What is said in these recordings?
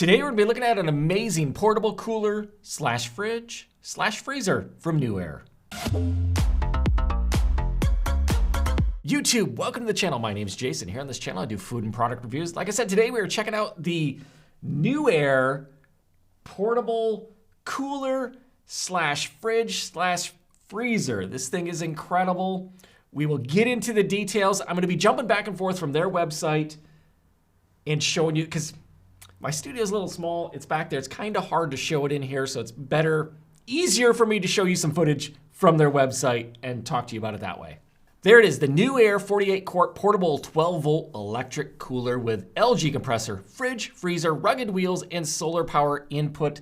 Today we're going to be looking at an amazing portable cooler slash fridge slash freezer from Newair. YouTube, welcome to the channel. My name is Jason. Here on this channel I do food and product reviews. Like I said, today we are checking out the Newair portable cooler slash fridge slash freezer. This thing is incredible. We will get into the details. I'm going to be jumping back and forth from their website and showing you, because my studio is a little small. It's back there. It's kind of hard to show it in here, so it's easier for me to show you some footage from their website and talk to you about it that way. There it is, the Newair 48-quart portable 12-volt electric cooler with LG compressor, fridge, freezer, rugged wheels, and solar power input.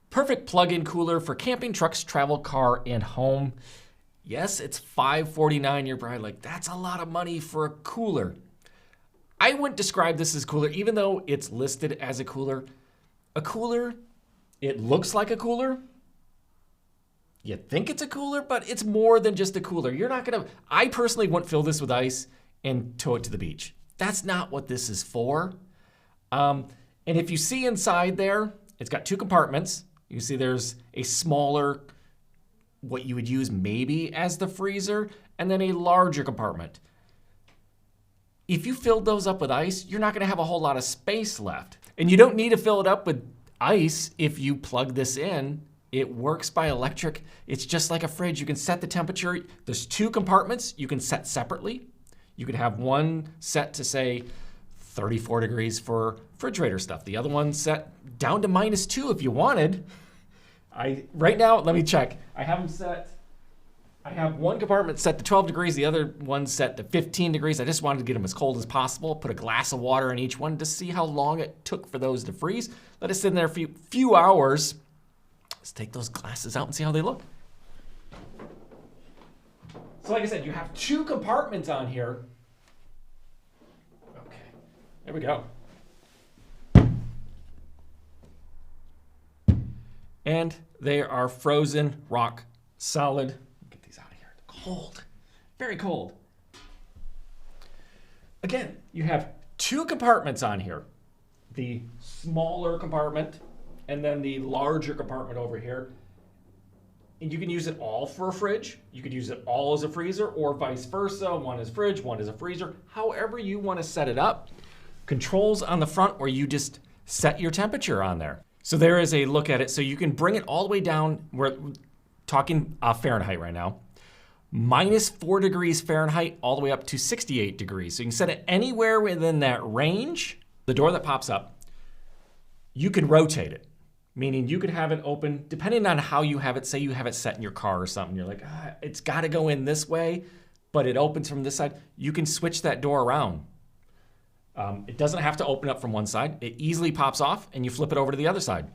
Perfect plug-in cooler for camping, trucks, travel, car, and home. Yes, it's $549. You're probably like, that's a lot of money for a cooler. I wouldn't describe this as cooler, even though it's listed as a cooler. A cooler, it looks like a cooler. You think it's a cooler, but it's more than just a cooler. You're not gonna, I personally wouldn't fill this with ice and tow it to the beach. That's not what this is for. And if you see inside there, it's got two compartments. You can see there's a smaller, what you would use maybe as the freezer, and then a larger compartment. If you filled those up with ice, you're not gonna have a whole lot of space left. And you don't need to fill it up with ice if you plug this in. It works by electric. It's just like a fridge. You can set the temperature. There's two compartments you can set separately. You could have one set to say 34 degrees for refrigerator stuff. The other one set down to -2 if you wanted. Right now, let me check. I have them set. I have one compartment set to 12 degrees, the other one set to 15 degrees. I just wanted to get them as cold as possible. Put a glass of water in each one to see how long it took for those to freeze. Let it sit in there for a few hours. Let's take those glasses out and see how they look. So like I said, you have two compartments on here. Okay, there we go. And they are frozen, rock solid. Get these out of here. They're cold, very cold. Again, you have two compartments on here. The smaller compartment and then the larger compartment over here. And you can use it all for a fridge. You could use it all as a freezer or vice versa. One is fridge, one is a freezer. However you want to set it up. Controls on the front where you just set your temperature on there. So there is a look at it. So you can bring it all the way down. We're talking Fahrenheit right now. -4 degrees Fahrenheit all the way up to 68 degrees. So you can set it anywhere within that range. The door that pops up, you can rotate it. Meaning you could have it open, depending on how you have it. Say you have it set in your car or something. You're like, it's got to go in this way, but it opens from this side. You can switch that door around. It doesn't have to open up from one side. It easily pops off and you flip it over to the other side.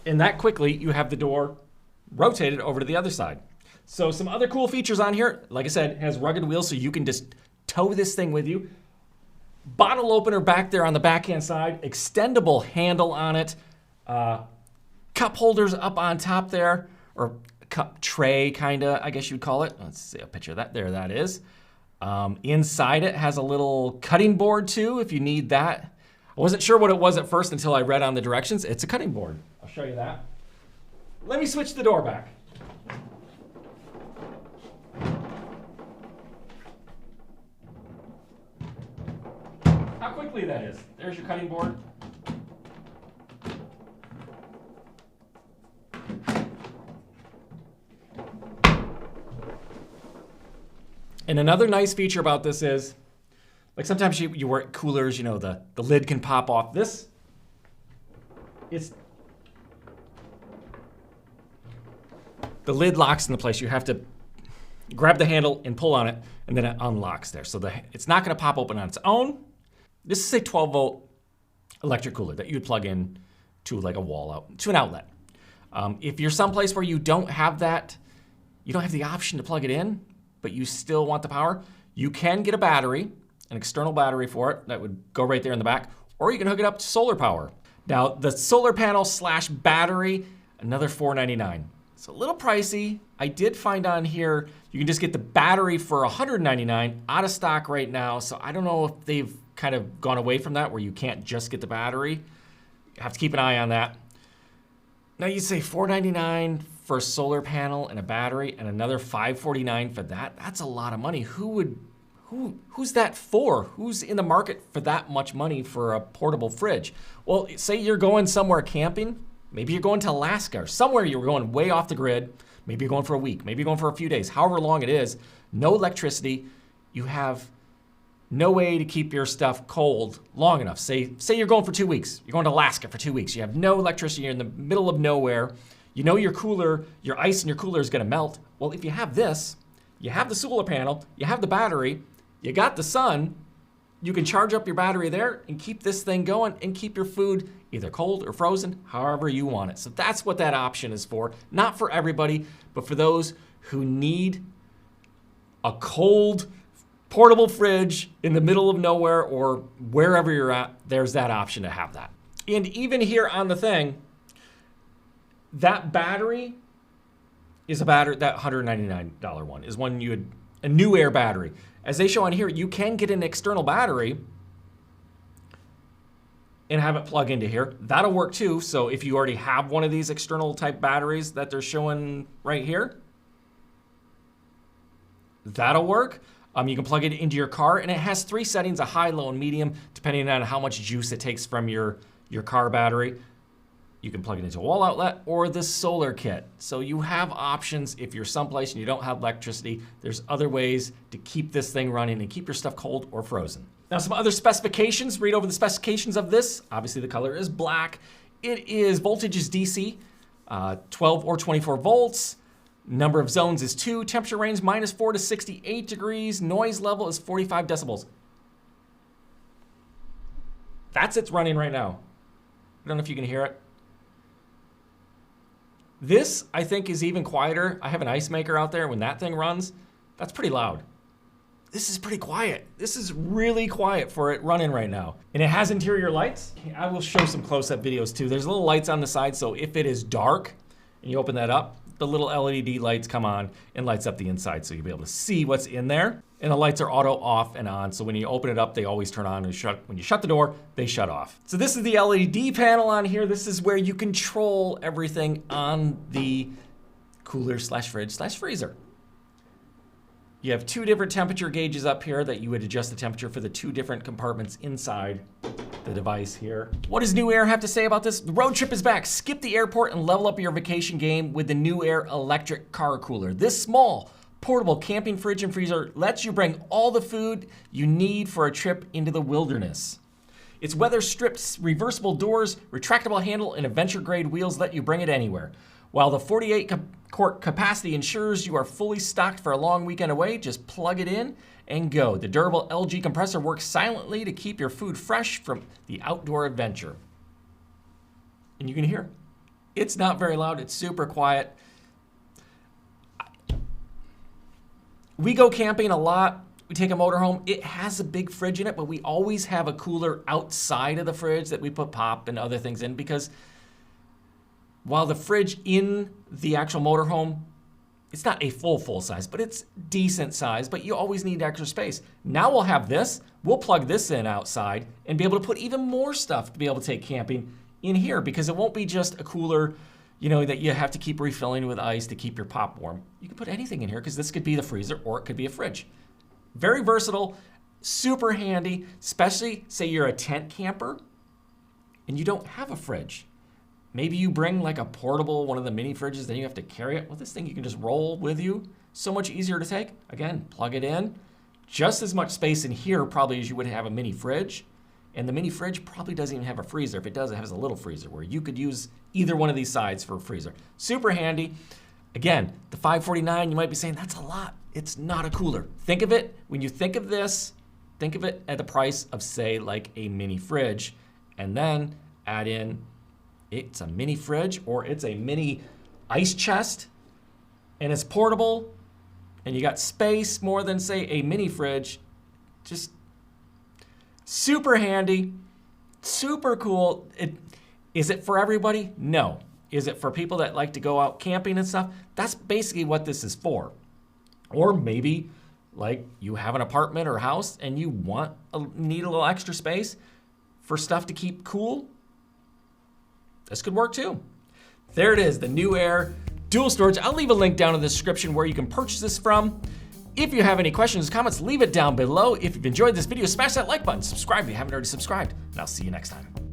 And that quickly, you have the door rotated over to the other side. So some other cool features on here, like I said, it has rugged wheels so you can just tow this thing with you. Bottle opener back there on the backhand side, extendable handle on it. Cup holders up on top there, or cup tray kinda, I guess you'd call it. Let's see a picture of that, there that is. Inside it has a little cutting board too, if you need that. I wasn't sure what it was at first until I read on the directions. It's a cutting board. I'll show you that. Let me switch the door back. How quickly that is. There's your cutting board. And another nice feature about this is, like sometimes you work coolers, you know, the lid can pop off. The lid locks into place. You have to grab the handle and pull on it, and then it unlocks there. So it's not gonna pop open on its own. This is a 12-volt electric cooler that you'd plug in to like a wall out, to an outlet. If you're someplace where you don't have that, you don't have the option to plug it in, but you still want the power, you can get a battery, an external battery for it that would go right there in the back, or you can hook it up to solar power. Now, the solar panel slash battery, another $4.99. It's a little pricey. I did find on here, you can just get the battery for $199, out of stock right now. So I don't know if they've kind of gone away from that where you can't just get the battery. You have to keep an eye on that. Now you say $4.99 for a solar panel and a battery and another $5.49 for that. That's a lot of money. Who's that for? Who's in the market for that much money for a portable fridge? Well, say you're going somewhere camping. Maybe you're going to Alaska or somewhere you're going way off the grid. Maybe you're going for a week. Maybe you're going for a few days. However long it is, no electricity. You have no way to keep your stuff cold long enough. Say you're going for 2 weeks. You're going to Alaska for 2 weeks. You have no electricity. You're in the middle of nowhere. You know your cooler, your ice in your cooler is going to melt. Well, if you have this, you have the solar panel, you have the battery, you got the sun, you can charge up your battery there and keep this thing going and keep your food either cold or frozen, however you want it. So that's what that option is for. Not for everybody, but for those who need a cold, portable fridge in the middle of nowhere or wherever you're at, there's that option to have that. And even here on the thing, that battery is a battery, that $199 one is one you would, a Newair battery. As they show on here, you can get an external battery and have it plug into here. That'll work too. So if you already have one of these external type batteries that they're showing right here, that'll work. You can plug it into your car, and it has 3 settings, a high, low, and medium, depending on how much juice it takes from your car battery. You can plug it into a wall outlet or the solar kit. So you have options if you're someplace and you don't have electricity. There's other ways to keep this thing running and keep your stuff cold or frozen. Now, some other specifications. Read over the specifications of this. Obviously, the color is black. It is voltage is DC, 12 or 24 volts. Number of zones is 2. Temperature range -4 to 68 degrees. Noise level is 45 decibels. That's it's running right now. I don't know if you can hear it. This, I think, is even quieter. I have an ice maker out there. When that thing runs, that's pretty loud. This is pretty quiet. This is really quiet for it running right now. And it has interior lights. I will show some close-up videos too. There's little lights on the side, so if it is dark and you open that up, the little LED lights come on and lights up the inside so you'll be able to see what's in there. And the lights are auto off and on, so when you open it up, they always turn on and shut. When you shut the door, they shut off. So this is the LED panel on here. This is where you control everything on the cooler slash fridge slash freezer. You have 2 different temperature gauges up here that you would adjust the temperature for the 2 different compartments inside the device here. What does Newair have to say about this? The road trip is back. Skip the airport and level up your vacation game with the Newair electric car cooler. This small, portable camping fridge and freezer lets you bring all the food you need for a trip into the wilderness. Its weather-stripped reversible doors, retractable handle, and adventure-grade wheels let you bring it anywhere. While the 48-quart capacity ensures you are fully stocked for a long weekend away, just plug it in and go. The durable LG compressor works silently to keep your food fresh from the outdoor adventure. And you can hear, it's not very loud, it's super quiet. We go camping a lot. We take a motorhome. It has a big fridge in it, but we always have a cooler outside of the fridge that we put pop and other things in, because while the fridge in the actual motorhome, it's not a full size, but it's decent size, but you always need extra space. Now we'll have this. We'll plug this in outside and be able to put even more stuff to be able to take camping in here, because it won't be just a cooler, you know, that you have to keep refilling with ice to keep your pop warm. You can put anything in here, because this could be the freezer or it could be a fridge. Very versatile, super handy, especially say you're a tent camper and you don't have a fridge. Maybe you bring like a portable, one of the mini fridges, then you have to carry it. Well, this thing you can just roll with you. So much easier to take. Again, plug it in. Just as much space in here probably as you would have a mini fridge. And the mini fridge probably doesn't even have a freezer. If it does, it has a little freezer where you could use either one of these sides for a freezer. Super handy. Again, the $549, you might be saying, that's a lot. It's not a cooler. Think of it, when you think of this, think of it at the price of, say, like a mini fridge, and then add in, it's a mini fridge or it's a mini ice chest, and it's portable, and you got space more than, say, a mini fridge. Just super handy, super cool. Is it for everybody? No. Is it for people that like to go out camping and stuff? That's basically what this is for. Or maybe like you have an apartment or house and you need a little extra space for stuff to keep cool. This could work too. There it is, the Newair dual storage. I'll leave a link down in the description where you can purchase this from. If you have any questions or comments, leave it down below. If you've enjoyed this video, smash that like button, subscribe if you haven't already subscribed, and I'll see you next time.